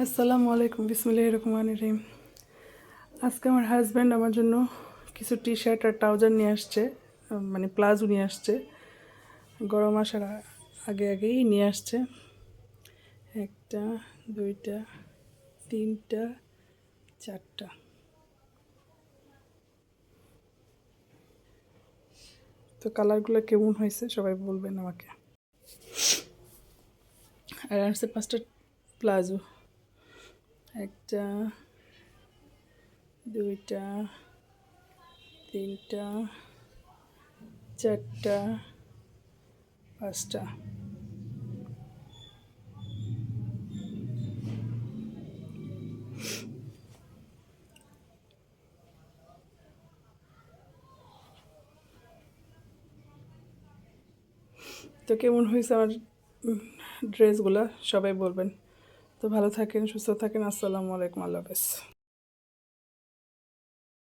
আসসালামু আলাইকুম, বিসমিল্লাহির রহমানির রহিম। আজকে আমার হাজব্যান্ড আমার জন্য কিছু টি শার্ট আর ট্রাউজার নিয়ে আসছে, মানে প্লাজো নিয়ে আসছে। গরম আসার আগেই নিয়ে আসছে। একটা, দুইটা, তিনটা, চারটা। তো কালারগুলো কেমন হয়েছে সবাই বলবেন আমাকে। আর আসছে 5টা প্লাজো। একটা, দুইটা, তিনটা, চারটা, 5টা। তো কেমন হয়েছে আমার ড্রেসগুলো সবাই বলবেন। তো ভালো থাকেন, সুস্থ থাকেন। আসসালামু আলাইকুম, আল্লাহ হাফেজ।